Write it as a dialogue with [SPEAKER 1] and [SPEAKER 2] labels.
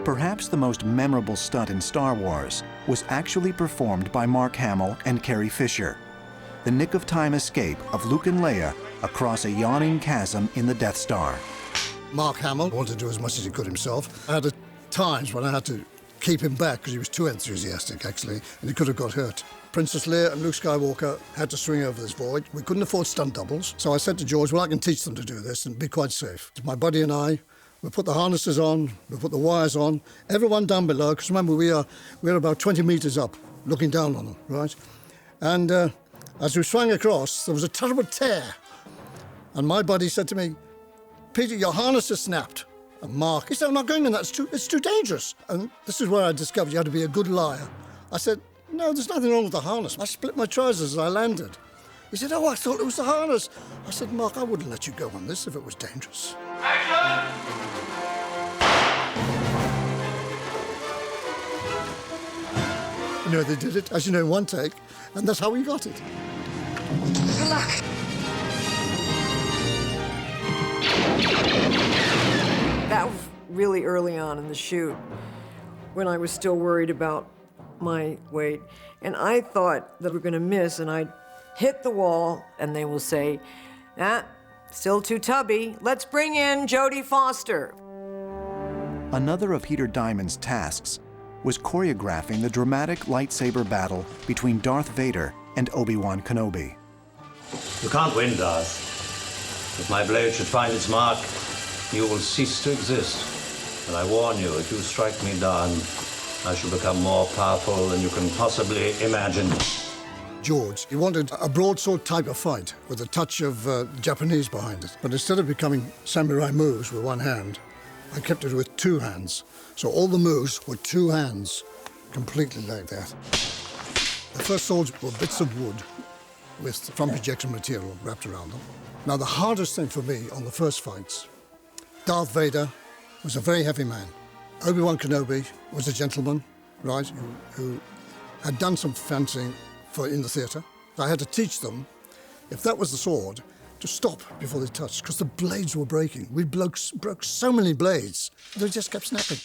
[SPEAKER 1] Perhaps the most memorable stunt in Star Wars was actually performed by Mark Hamill and Carrie Fisher. The nick-of-time escape of Luke and Leia across a yawning chasm in the Death Star.
[SPEAKER 2] Mark Hamill wanted to do as much as he could himself. I had times when I had to keep him back because he was too enthusiastic, actually, and he could have got hurt. Princess Leia and Luke Skywalker had to swing over this void. We couldn't afford stunt doubles, so I said to George, well, I can teach them to do this and be quite safe. My buddy and I, we put the harnesses on, we put the wires on, everyone down below, because remember, we're about 20 metres up, looking down on them, right? And as we swung across, there was a terrible tear. And my buddy said to me, Peter, your harness is snapped. And Mark, he said, I'm not going in that, it's too dangerous. And this is where I discovered you had to be a good liar. I said, no, there's nothing wrong with the harness. I split my trousers as I landed. He said, oh, I thought it was the harness. I said, Mark, I wouldn't let you go on this if it was dangerous.
[SPEAKER 3] Action!
[SPEAKER 2] You know, they did it, as you know, in one take, and that's how we got it.
[SPEAKER 4] Good luck. That was really early on in the shoot, when I was still worried about my weight. And I thought that we were going to miss, and I'd hit the wall, and they will say, still too tubby. Let's bring in Jodie Foster.
[SPEAKER 1] Another of Peter Diamond's tasks was choreographing the dramatic lightsaber battle between Darth Vader and Obi-Wan Kenobi.
[SPEAKER 5] You can't win, Darth. If my blade should find its mark, you will cease to exist. And I warn you, if you strike me down, I shall become more powerful than you can possibly imagine.
[SPEAKER 2] George, he wanted a broadsword type of fight with a touch of Japanese behind it. But instead of becoming samurai moves with one hand, I kept it with two hands. So all the moves were two hands, completely like that. The first swords were bits of wood from projection material wrapped around them. Now, the hardest thing for me on the first fights, Darth Vader was a very heavy man. Obi-Wan Kenobi was a gentleman, right, who had done some fencing in the theatre. I had to teach them, if that was the sword, to stop before they touched, because the blades were breaking. We broke so many blades, they just kept snapping.